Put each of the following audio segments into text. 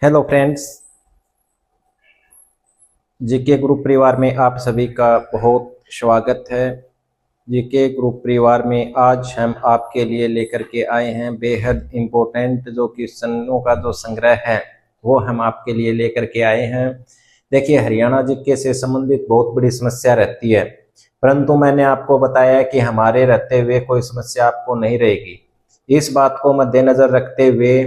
Hello friends, GK group परिवार में आप सभी का बहुत स्वागत है। जीके ग्रुप परिवार में आज हम आपके लिए लेकर के आए हैं बेहद इम्पोर्टेंट जो क्वेश्चनों का जो संग्रह है वो हम आपके लिए लेकर के आए हैं। देखिए, हरियाणा जीके से संबंधित बहुत बड़ी समस्या रहती है, परंतु मैंने आपको बताया कि हमारे रहते हुए कोई समस्या आपको नहीं रहेगी। इस बात को मद्देनजर रखते हुए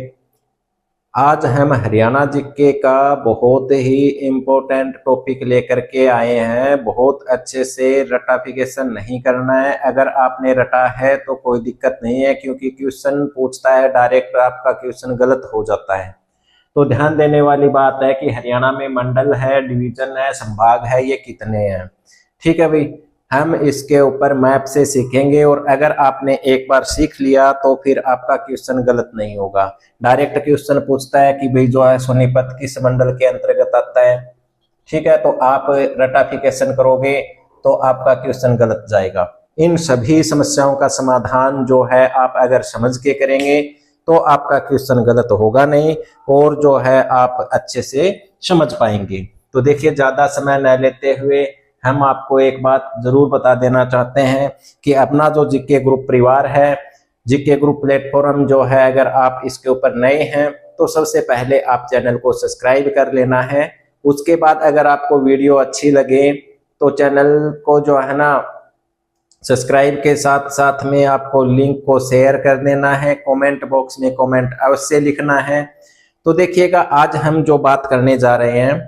आज हम हरियाणा जीके का बहुत ही इम्पोर्टेंट टॉपिक लेकर के आए हैं। बहुत अच्छे से रटाफिकेशन नहीं करना है। अगर आपने रटा है तो कोई दिक्कत नहीं है, क्योंकि क्वेश्चन पूछता है डायरेक्ट, आपका क्वेश्चन गलत हो जाता है। तो ध्यान देने वाली बात है कि हरियाणा में मंडल है, डिवीजन है, संभाग है, ये कितने हैं। ठीक है भाई, हम इसके ऊपर मैप से सीखेंगे और अगर आपने एक बार सीख लिया तो फिर आपका क्वेश्चन गलत नहीं होगा। डायरेक्ट क्वेश्चन पूछता है कि भाई जो है सोनीपत किस मंडल के अंतर्गत आता है, ठीक है, तो आप रटाफिकेशन करोगे तो आपका क्वेश्चन गलत जाएगा। इन सभी समस्याओं का समाधान जो है आप अगर समझ के करेंगे तो आपका क्वेश्चन गलत होगा नहीं और जो है आप अच्छे से समझ पाएंगे। तो देखिए, ज्यादा समय न लेते हुए हम आपको एक बात जरूर बता देना चाहते हैं कि अपना जो जीके ग्रुप परिवार है, जीके ग्रुप प्लेटफॉर्म जो है, अगर आप इसके ऊपर नए हैं तो सबसे पहले आप चैनल को सब्सक्राइब कर लेना है। उसके बाद अगर आपको वीडियो अच्छी लगे तो चैनल को जो है ना सब्सक्राइब के साथ साथ में आपको लिंक को शेयर कर देना है। कमेंट बॉक्स में कमेंट अवश्य लिखना है। तो देखिएगा, आज हम जो बात करने जा रहे हैं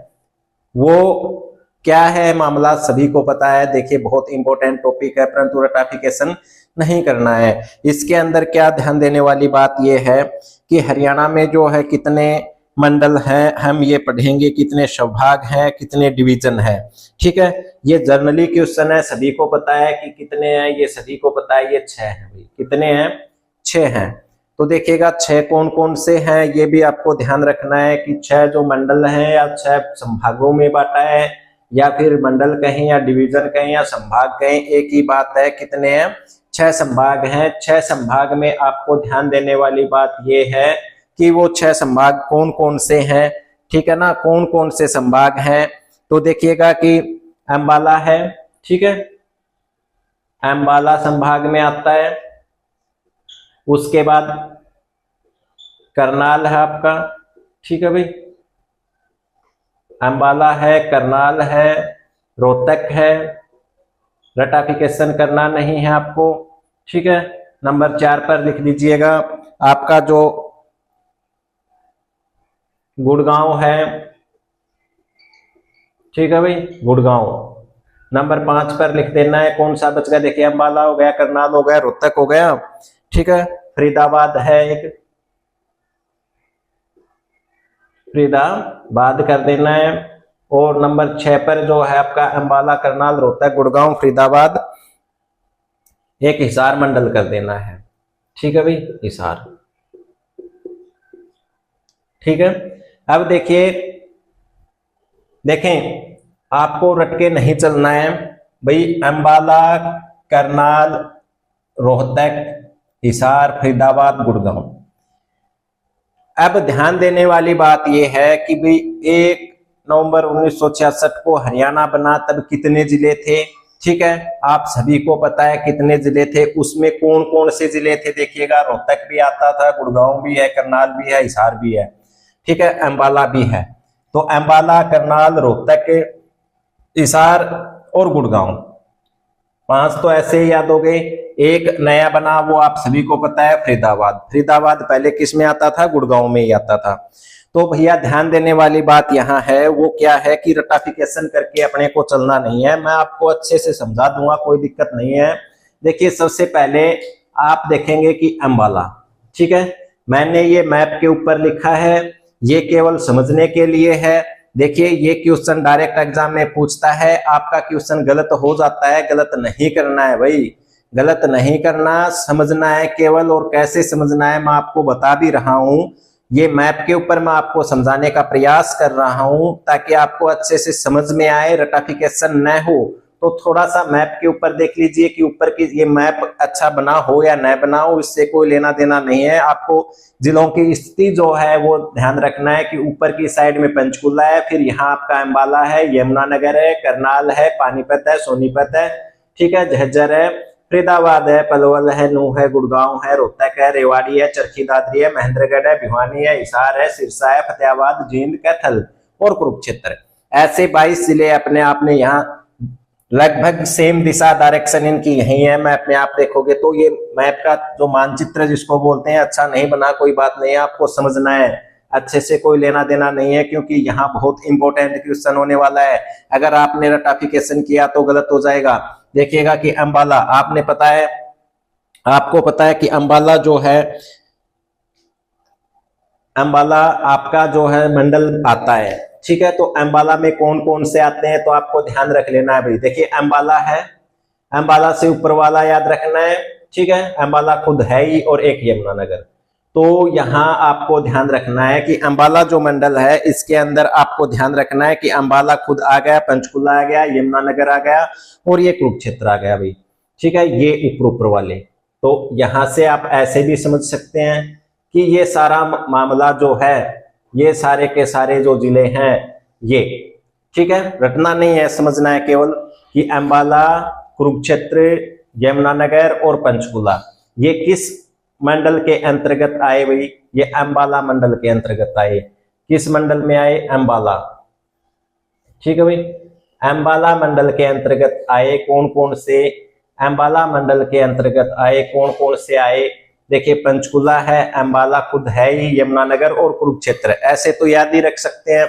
वो क्या है, मामला सभी को पता है। देखिए, बहुत इंपॉर्टेंट टॉपिक है, परंतु रटाफिकेशन नहीं करना है। इसके अंदर क्या ध्यान देने वाली बात यह है कि हरियाणा में जो है कितने मंडल हैं हम ये पढ़ेंगे, कितने संभाग हैं, कितने डिवीजन है। ठीक है, ये जर्नली क्वेश्चन है, सभी को पता है कि कितने हैं, ये सभी को पता है। ये 6 हैं भाई, कितने हैं? 6 हैं। तो देखिएगा 6 कौन कौन से हैं ये भी आपको ध्यान रखना है कि 6 जो मंडल हैं या 6 संभागों में बांटा है, या फिर मंडल कहें या डिवीजन कहें या संभाग कहें, एक ही बात है। कितने हैं? 6 संभाग हैं। 6 संभाग में आपको ध्यान देने वाली बात यह है कि वो 6 संभाग कौन कौन से हैं। ठीक है ना, कौन कौन से संभाग हैं? तो देखिएगा कि अंबाला है, ठीक है, अंबाला संभाग में आता है। उसके बाद करनाल है आपका, ठीक है भाई, अंबाला है, करनाल है, रोहतक है। रटाफिकेशन करना नहीं है आपको, ठीक है। नंबर 4 पर लिख लीजिएगा आपका जो गुड़गांव है, ठीक है भाई, गुड़गांव। नंबर 5 पर लिख देना है, कौन सा बच गया? देखिए, अंबाला हो गया, करनाल हो गया, रोहतक हो गया, ठीक है। फरीदाबाद है एक, फरीदाबाद कर देना है। और नंबर 6 पर जो है आपका अंबाला, करनाल, रोहतक, गुड़गांव, फरीदाबाद, एक हिसार मंडल कर देना है, ठीक है भाई, हिसार। ठीक है, अब देखिए, देखें, आपको रटके नहीं चलना है भाई। अंबाला, करनाल, रोहतक, हिसार, फरीदाबाद, गुड़गांव। अब ध्यान देने वाली बात यह है कि भाई 1 नवंबर 1966 को हरियाणा बना, तब कितने जिले थे? ठीक है, आप सभी को पता है कितने जिले थे। उसमें कौन कौन से जिले थे? देखिएगा, रोहतक भी आता था, गुड़गांव भी है, करनाल भी है, हिसार भी है, ठीक है, अंबाला भी है। तो अंबाला, करनाल, रोहतक, हिसार और गुड़गांव, 5 तो ऐसे ही याद हो गए। एक नया बना, वो आप सभी को पता है, फरीदाबाद। फरीदाबाद पहले किस में आता था? गुड़गांव में ही आता था। तो भैया ध्यान देने वाली बात यहाँ है, वो क्या है कि रटाफिकेशन करके अपने को चलना नहीं है। मैं आपको अच्छे से समझा दूंगा, कोई दिक्कत नहीं है। देखिए, सबसे पहले आप देखेंगे कि अंबाला, ठीक है, मैंने ये मैप के ऊपर लिखा है, ये केवल समझने के लिए है। देखिए, ये क्वेश्चन डायरेक्ट एग्जाम में पूछता है, आपका क्वेश्चन गलत हो जाता है, गलत नहीं करना है भाई, गलत नहीं करना, समझना है केवल। और कैसे समझना है मैं आपको बता भी रहा हूं। ये मैप के ऊपर मैं आपको समझाने का प्रयास कर रहा हूं ताकि आपको अच्छे से समझ में आए, रटाफिकेशन न हो। तो थोड़ा सा मैप के ऊपर देख लीजिए कि ऊपर की ये मैप अच्छा बना हो या न बना हो, इससे कोई लेना देना नहीं है। आपको जिलों की स्थिति जो है वो ध्यान रखना है कि ऊपर की साइड में पंचकुला है, फिर यहाँ आपका अंबाला है, यमुनानगर है, करनाल है, पानीपत है, सोनीपत है, ठीक है, झज्जर है, फरीदाबाद है, पलवल है, नूह है, गुड़गांव है, रोहतक है, रेवाड़ी है, चरखी दादरी है, महेंद्रगढ़ है, भिवानी है, हिसार है, सिरसा है, फतेहाबाद, जींद, कैथल और कुरुक्षेत्र। ऐसे 22 जिले अपने आप में यहाँ लगभग सेम दिशा डायरेक्शन इनकी यही है। मैप में आप देखोगे तो ये मैप का जो मानचित्र जिसको बोलते हैं अच्छा नहीं बना, कोई बात नहीं है, आपको समझना है, अच्छे से कोई लेना देना नहीं है, क्योंकि यहाँ बहुत इंपॉर्टेंट क्वेश्चन होने वाला है। अगर आपने रटाफिकेशन किया तो गलत हो जाएगा। देखिएगा कि अंबाला, आपको पता है कि अंबाला जो है, अंबाला आपका जो है मंडल आता है, ठीक है। तो अंबाला में कौन कौन से आते हैं तो आपको ध्यान रख लेना है भाई। देखिए अंबाला है, अंबाला से ऊपर वाला याद रखना है, ठीक है। अंबाला खुद है ही और एक यमुनानगर। तो यहाँ आपको ध्यान रखना है कि अंबाला जो मंडल है इसके अंदर आपको ध्यान रखना है कि अंबाला खुद आ गया, पंचकुला आ गया, यमुनानगर आ गया और ये कुरुक्षेत्र आ गया भाई, ठीक है। ये ऊपर वाले, तो यहां से आप ऐसे भी समझ सकते हैं कि ये सारा मामला जो है, ये सारे के सारे जो जिले हैं ये, ठीक है, रटना नहीं है, समझना है केवल कि अंबाला, कुरुक्षेत्र, यमुनानगर और पंचकुला ये किस मंडल के अंतर्गत आए भाई। ये अंबाला मंडल के अंतर्गत आए। किस मंडल में आए? अंबाला, ठीक है भाई। अंबाला मंडल के अंतर्गत आए कौन कौन से? अंबाला मंडल के अंतर्गत आए कौन कौन से आए? देखिए पंचकुला है, अंबाला खुद है ही, यमुनानगर और कुरुक्षेत्र। ऐसे तो याद ही रख सकते हैं,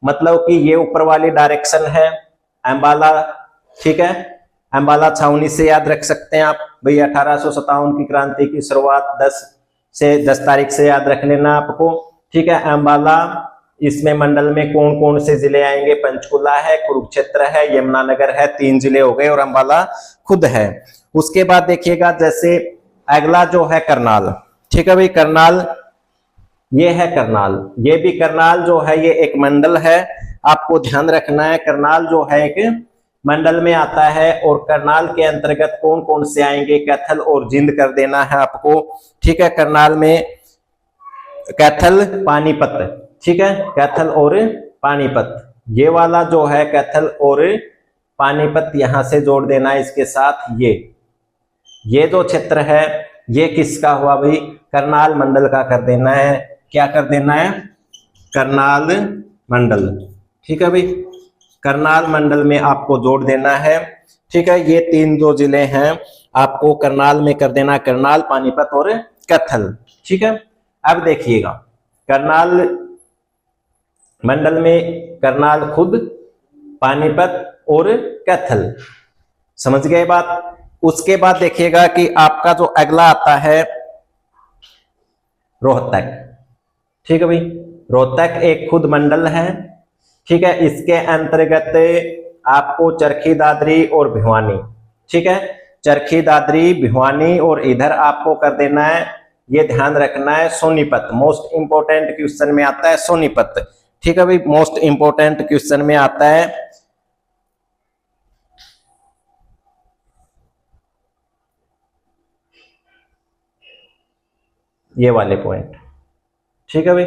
मतलब कि ये ऊपर वाली डायरेक्शन है अंबाला, ठीक है। अंबाला छावनी से याद रख सकते हैं आप भाई। 1857 की क्रांति की शुरुआत 10 तारीख से याद रख लेना आपको, ठीक है। अंबाला, इसमें मंडल में कौन कौन से जिले आएंगे? पंचकुला है, कुरुक्षेत्र है, यमुनानगर है, 3 जिले हो गए और अंबाला खुद है। उसके बाद देखिएगा जैसे अगला जो है करनाल, ठीक है भाई। करनाल, ये है करनाल, ये भी करनाल जो है ये एक मंडल है, आपको ध्यान रखना है। करनाल जो है एक मंडल में आता है और करनाल के अंतर्गत कौन कौन से आएंगे? कैथल और जिंद कर देना है आपको, ठीक है। करनाल में कैथल, पानीपत, ठीक है, कैथल और पानीपत, ये वाला जो है कैथल और पानीपत यहां से जोड़ देना है इसके साथ। ये जो क्षेत्र है ये किसका हुआ भाई? करनाल मंडल का कर देना है। क्या कर देना है? करनाल मंडल, ठीक है भाई। करनाल मंडल में आपको जोड़ देना है, ठीक है। ये 3 जो जिले हैं आपको करनाल में कर देना, करनाल, पानीपत और कैथल, ठीक है। अब देखिएगा करनाल मंडल में करनाल खुद, पानीपत और कैथल, समझ गए बात। उसके बाद देखिएगा कि आपका जो अगला आता है रोहतक, ठीक है भाई। रोहतक एक खुद मंडल है, ठीक है। इसके अंतर्गत आपको चरखी दादरी और भिवानी, ठीक है। चरखी दादरी, भिवानी और इधर आपको कर देना है, ये ध्यान रखना है, सोनीपत। मोस्ट इंपोर्टेंट क्वेश्चन में आता है सोनीपत, ठीक है भाई। मोस्ट इंपोर्टेंट क्वेश्चन में आता है ये वाले पॉइंट, ठीक है भाई।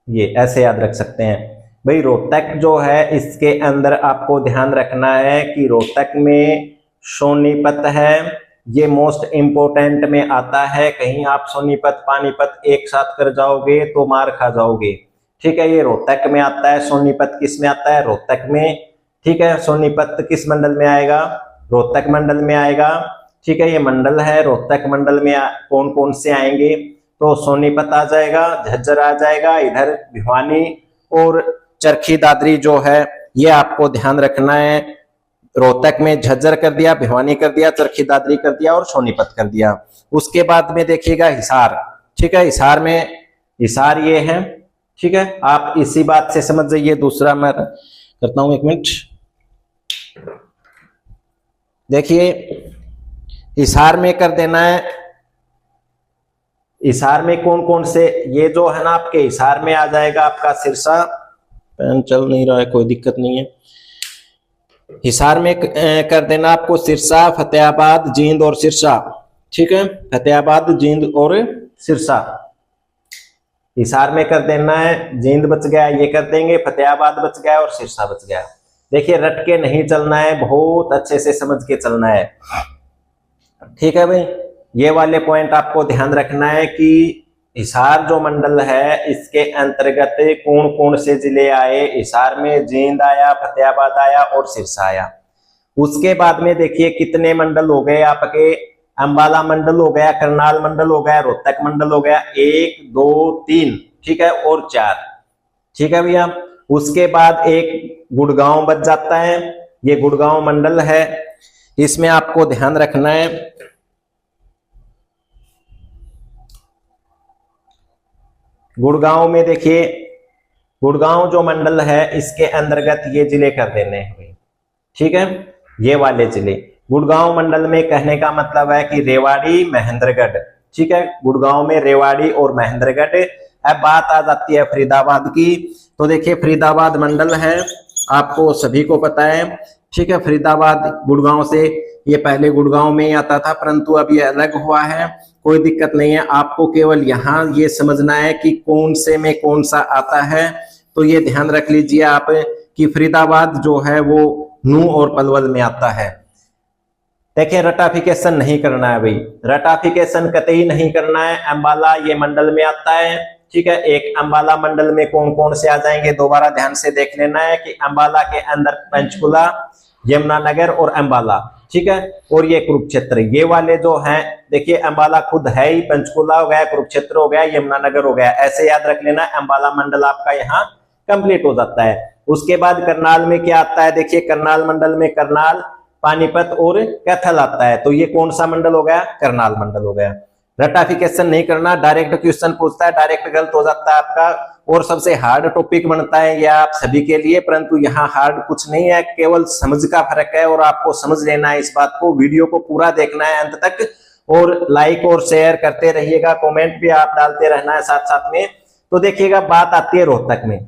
ये ऐसे याद रख सकते हैं भाई। रोहतक जो है इसके अंदर आपको ध्यान रखना है कि रोहतक में सोनीपत है, ये मोस्ट इंपोर्टेंट में आता है। कहीं आप सोनीपत पानीपत एक साथ कर जाओगे तो मार खा जाओगे, ठीक है। ये रोहतक में आता है, सोनीपत किस में आता है? रोहतक में, ठीक है। सोनीपत किस मंडल में आएगा? रोहतक मंडल में आएगा, ठीक है। ये मंडल है, रोहतक मंडल में कौन कौन से आएंगे? तो सोनीपत आ जाएगा, झज्जर आ जाएगा, इधर भिवानी और चरखी दादरी जो है ये आपको ध्यान रखना है। रोहतक में झज्जर कर दिया, भिवानी कर दिया, चरखी दादरी कर दिया और सोनीपत कर दिया। उसके बाद में देखिएगा हिसार, ठीक है। हिसार में, हिसार ये है, ठीक है। आप इसी बात से समझ जाइए। दूसरा मैं करता हूं, 1 मिनट। देखिए हिसार में कर देना है। हिसार में कौन कौन से? ये जो है ना आपके हिसार में आ जाएगा आपका सिरसा। पेन चल नहीं रहा है, कोई दिक्कत नहीं है। हिसार में कर देना आपको सिरसा, फतेहाबाद, जींद और सिरसा। ठीक है, फतेहाबाद, जींद और सिरसा। हिसार में कर देना है, जींद बच गया ये कर देंगे, फतेहाबाद बच गया और सिरसा बच गया। देखिए रट के नहीं चलना है, बहुत अच्छे से समझ के चलना है। ठीक है भाई, ये वाले पॉइंट आपको ध्यान रखना है कि हिसार जो मंडल है इसके अंतर्गत कौन कौन से जिले आए। हिसार में जींद आया, फतेहाबाद आया और सिरसा आया। उसके बाद में देखिए कितने मंडल हो गए आपके, अंबाला मंडल हो गया, करनाल मंडल हो गया, रोहतक मंडल हो गया, 1 2 3, ठीक है, और 4। ठीक है भैया, उसके बाद एक गुड़गांव बच जाता है, ये गुड़गांव मंडल है, इसमें आपको ध्यान रखना है। गुड़गांव में देखिए, गुड़गांव जो मंडल है इसके अंतर्गत ये जिले कर देने हैं। ठीक है, ये वाले जिले गुड़गांव मंडल में, कहने का मतलब है कि रेवाड़ी, महेंद्रगढ़। ठीक है, गुड़गांव में रेवाड़ी और महेंद्रगढ़। अब बात आ जाती है फरीदाबाद की, तो देखिए फरीदाबाद मंडल है, आपको सभी को पता है। ठीक है, फरीदाबाद गुड़गांव से, ये पहले गुड़गांव में ही आता था परंतु अब ये अलग हुआ है, कोई दिक्कत नहीं है। आपको केवल यहाँ ये समझना है कि कौन से में कौन सा आता है, तो ये ध्यान रख लीजिए आप कि फरीदाबाद जो है वो नूह और पलवल में आता है। देखिए रटाफिकेशन नहीं करना है भाई, रटाफिकेशन कतई नहीं करना है। अंबाला ये मंडल में आता है। ठीक है, एक अंबाला मंडल में कौन कौन से आ जाएंगे दोबारा ध्यान से देख लेना है कि अंबाला के अंदर पंचकुला, यमुनानगर और अंबाला। ठीक है, और ये कुरुक्षेत्र, ये वाले जो हैं, देखिए अंबाला खुद है ही, पंचकुला हो गया, कुरुक्षेत्र हो गया, यमुनानगर हो गया, ऐसे याद रख लेना। अंबाला मंडल आपका यहाँ कंप्लीट हो जाता है। उसके बाद करनाल में क्या आता है, देखिए करनाल मंडल में करनाल, पानीपत और कैथल आता है, तो ये कौन सा मंडल हो गया, करनाल मंडल हो गया। रटाफिकेशन नहीं करना, डायरेक्ट क्वेश्चन पूछता है, डायरेक्ट गलत हो जाता है आपका, और सबसे हार्ड टॉपिक बनता है यह आप सभी के लिए, परंतु यहाँ हार्ड कुछ नहीं है, केवल समझ का फर्क है, और आपको समझ लेना है इस बात को। वीडियो को पूरा देखना है अंत तक, और लाइक और शेयर करते रहिएगा, कमेंट भी आप डालते रहना है साथ साथ में। तो देखिएगा बात आती है रोहतक में,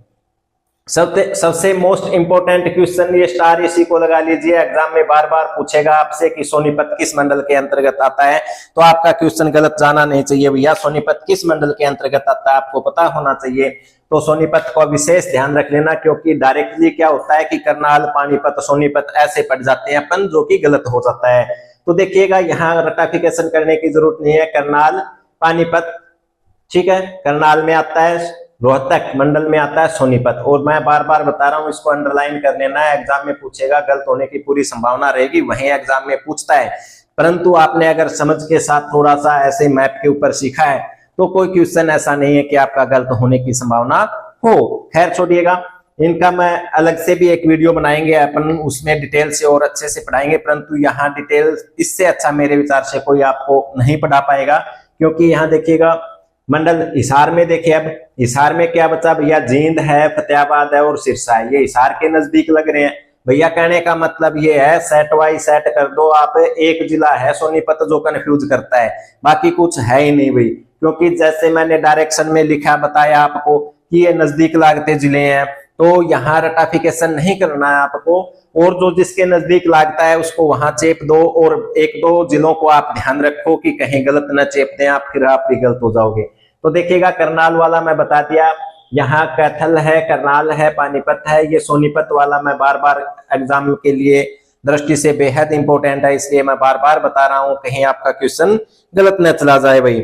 सबसे मोस्ट इंपोर्टेंट क्वेश्चन, ये स्टार इसी को लगा लीजिए, एग्जाम में बार बार पूछेगा आपसे कि सोनीपत किस मंडल के अंतर्गत आता है, तो आपका क्वेश्चन गलत जाना नहीं चाहिए भैया। सोनीपत किस मंडल के अंतर्गत आता है आपको पता होना चाहिए, तो सोनीपत को विशेष ध्यान रख लेना, क्योंकि डायरेक्टली क्या होता है कि करनाल, पानीपत, सोनीपत ऐसे पढ़ जाते हैं अपन, जो कि गलत हो जाता है। तो देखिएगा यहाँ रटाफिकेशन करने की जरूरत नहीं है, करनाल, पानीपत, ठीक है, करनाल में आता है, रोहतक मंडल में आता है सोनीपत। और मैं बार बार बता रहा हूं, इसको अंडरलाइन कर लेना है, एग्जाम में पूछेगा, गलत होने की पूरी संभावना रहेगी, वहीं एग्जाम में पूछता है। परंतु आपने अगर समझ के साथ थोड़ा सा ऐसे मैप के ऊपर सीखा है तो कोई क्वेश्चन ऐसा नहीं है कि आपका गलत होने की संभावना हो। खैर छोड़िएगा, इनका मैं अलग से भी एक वीडियो बनाएंगे अपन, उसमें डिटेल से और अच्छे से पढ़ाएंगे, परंतु यहाँ डिटेल इससे अच्छा मेरे विचार से कोई आपको नहीं पढ़ा पाएगा, क्योंकि यहाँ देखिएगा मंडल हिसार में, देखिए अब हिसार में क्या बचा भैया, जींद है, फतेहाबाद है और सिरसा है, ये हिसार के नजदीक लग रहे हैं भैया। कहने का मतलब ये है, सेट वाइज सेट कर दो आप, एक जिला है सोनीपत जो कंफ्यूज करता है, बाकी कुछ है ही नहीं भाई, क्योंकि जैसे मैंने डायरेक्शन में लिखा बताया आपको कि ये नजदीक लागते जिले हैं, तो यहाँ रटाफिकेशन नहीं करना है आपको, और जो जिसके नजदीक लागता है उसको वहां चेप दो, और एक दो जिलों को आप ध्यान रखो कि कहीं गलत न चेप दें आप, फिर आप भी गलत हो जाओगे। तो देखिएगा करनाल वाला मैं बता दिया, यहाँ कैथल है, करनाल है, पानीपत है, ये सोनीपत वाला मैं बार बार एग्जाम के लिए दृष्टि से बेहद इंपॉर्टेंट है, इसलिए मैं बार बार बता रहा हूं, कहीं आपका क्वेश्चन गलत न चला जाए भाई।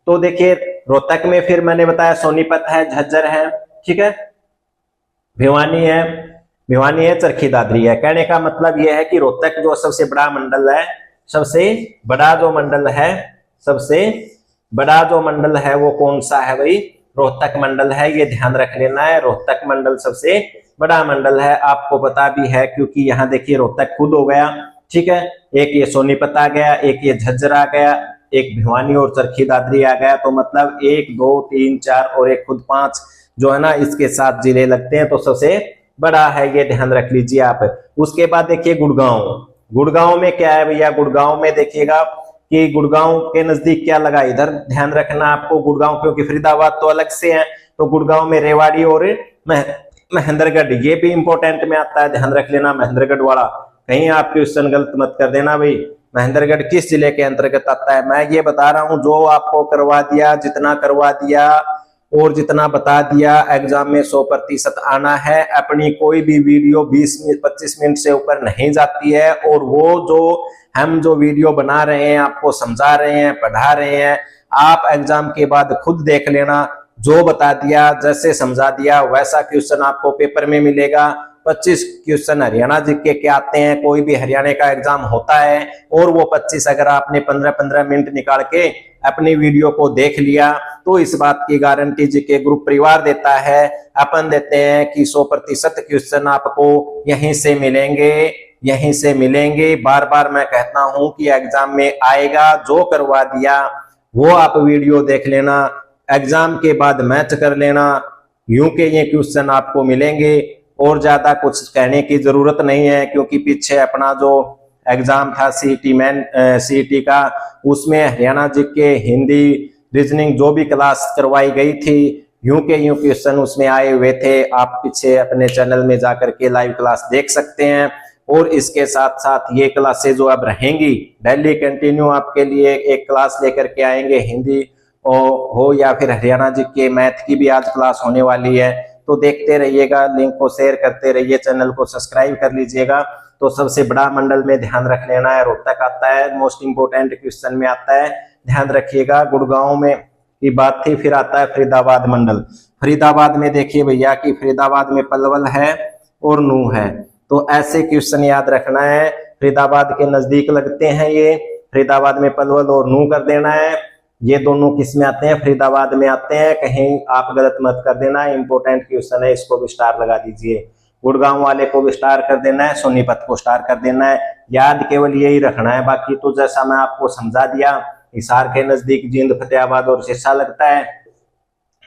तो देखिए रोहतक में फिर मैंने बताया सोनीपत है, झज्जर है, ठीक है, भिवानी है, चरखी दादरी है। कहने का मतलब यह है कि रोहतक जो सबसे बड़ा मंडल है, सबसे बड़ा जो मंडल है वो कौन सा है भाई, रोहतक मंडल है, ये ध्यान रख लेना है। रोहतक मंडल सबसे बड़ा मंडल है, आपको पता भी है, क्योंकि यहाँ देखिए रोहतक खुद हो गया, ठीक है, एक ये सोनीपत आ गया, एक ये झज्जर आ गया, एक भिवानी और चरखी दादरी आ गया, तो मतलब 1 2 3 4 और एक खुद 5 जो है ना, इसके 7 जिले लगते हैं, तो सबसे बड़ा है, ये ध्यान रख लीजिए आप। उसके बाद देखिए गुड़गांव में क्या है भैया, गुड़गांव में देखिएगा कि गुड़गांव के नजदीक क्या लगा, इधर ध्यान रखना आपको गुड़गांव, क्योंकि फरीदाबाद तो अलग से है, तो गुड़गांव में रेवाड़ी और महेंद्रगढ़, ये भी इंपॉर्टेंट में आता है, ध्यान रख लेना महेंद्रगढ़ वाला। कहीं आप क्वेश्चन गलत मत कर देना भाई। महेंद्रगढ़ किस जिले के अंतर्गत आता है? मैं ये बता रहा हूं जो आपको करवा दिया, जितना करवा दिया और जितना बता दिया, एग्जाम में 100% आना है। अपनी कोई भी वीडियो 20-25 मिनट से ऊपर नहीं जाती है। और वो जो हम जो वीडियो बना रहे हैं, आपको समझा रहे हैं, पढ़ा रहे हैं, आप एग्जाम के बाद खुद देख लेना। जो बता दिया, जैसे समझा दिया, वैसा क्वेश्चन आपको पेपर में मिलेगा। 25 क्वेश्चन हरियाणा जीके के आते हैं, कोई भी हरियाणा का एग्जाम होता है। और वो 25 अगर आपने 15-15 मिनट निकाल के अपनी वीडियो को देख लिया तो इस बात की गारंटी जीके ग्रुप परिवार देता है, अपन देते हैं कि 100% क्वेश्चन आपको यहीं से मिलेंगे, यहीं से मिलेंगे। बार बार मैं कहता हूं कि एग्जाम में आएगा। जो करवा दिया वो आप वीडियो देख लेना, एग्जाम के बाद मैच कर लेना, यूं के ये क्वेश्चन आपको मिलेंगे। और ज्यादा कुछ कहने की जरूरत नहीं है, क्योंकि पीछे अपना जो एग्जाम था सीईटी का, उसमें हरियाणा जीके हिंदी रीजनिंग जो भी क्लास करवाई गई थी, यूं के यूं क्वेश्चन उसमें आए हुए थे। आप पीछे अपने चैनल में जाकर के लाइव क्लास देख सकते हैं। और इसके साथ साथ ये क्लासेस जो अब रहेंगी डेली कंटिन्यू आपके लिए एक क्लास लेकर के आएंगे, हिंदी हो या फिर हरियाणा जीके मैथ की भी आज क्लास होने वाली है। तो देखते रहिएगा, लिंक को शेयर करते रहिए, चैनल को सब्सक्राइब कर लीजिएगा। तो सबसे बड़ा मंडल में ध्यान रख लेना है, रोहतक आता है, मोस्ट इंपोर्टेंट क्वेश्चन में आता है, ध्यान रखिएगा। गुड़गांव में की बात थी, फिर आता है फरीदाबाद मंडल। फरीदाबाद में देखिए भैया कि फरीदाबाद में पलवल है और नूह है, तो ऐसे क्वेश्चन याद रखना है। फरीदाबाद के नजदीक लगते हैं ये, फरीदाबाद में पलवल और नूह कर देना है। ये दोनों किस में आते हैं? फरीदाबाद में आते हैं, कहीं आप गलत मत कर देना। इंपोर्टेंट क्वेश्चन है, इसको भी स्टार लगा दीजिए। गुड़गांव वाले को भी स्टार कर देना है, सोनीपत को स्टार कर देना है। याद केवल यही रखना है, बाकी तो जैसा मैं आपको समझा दिया, हिसार के नजदीक जींद, फतेहाबाद और सिरसा लगता है,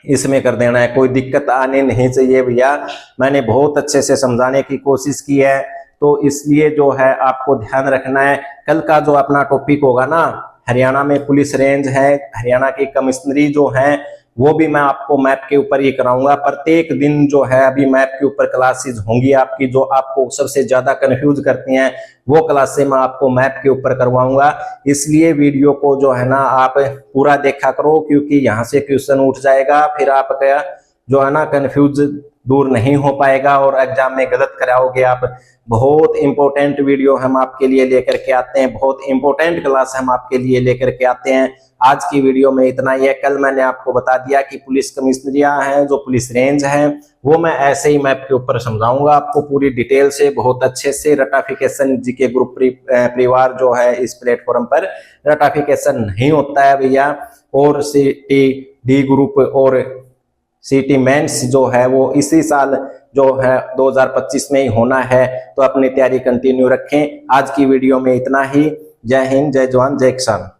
इसमें कर देना है। कोई दिक्कत आने नहीं चाहिए भैया, मैंने बहुत अच्छे से समझाने की कोशिश की है, तो इसलिए जो है आपको ध्यान रखना है। कल का जो अपना टॉपिक होगा ना, हरियाणा में पुलिस रेंज है, हरियाणा की कमिश्नरी जो है, वो भी मैं आपको मैप के ऊपर ही कराऊंगा। प्रत्येक दिन जो है अभी मैप के ऊपर क्लासेस होंगी आपकी, जो आपको सबसे ज्यादा कंफ्यूज करती हैं वो क्लासेस मैं आपको मैप के ऊपर करवाऊंगा। इसलिए वीडियो को जो है ना आप पूरा देखा करो, क्योंकि यहाँ से क्वेश्चन उठ जाएगा, फिर आपका जो है ना कंफ्यूज दूर नहीं हो पाएगा और एग्जाम में गलत कराओगे आप। बहुत इंपॉर्टेंट वीडियो हम आपके लिए लेकर के आते हैं, बहुत इंपॉर्टेंट क्लास हम आपके लिए लेकर के आते हैं। आज की वीडियो में इतना ही है। कल मैंने आपको बता दिया कि पुलिस कमिश्नरियां हैं, जो पुलिस रेंज है, वो मैं ऐसे ही मैप के ऊपर समझाऊंगा आपको पूरी डिटेल से, बहुत अच्छे से। रटाफिकेशन जीके ग्रुप परिवार जो है इस प्लेटफॉर्म पर रटाफिकेशन नहीं होता है भैया। और CTD ग्रुप और सिटी मेंस जो है वो इसी साल जो है 2025 में ही होना है, तो अपनी तैयारी कंटिन्यू रखें। आज की वीडियो में इतना ही। जय हिंद, जय जवान, जय किसान।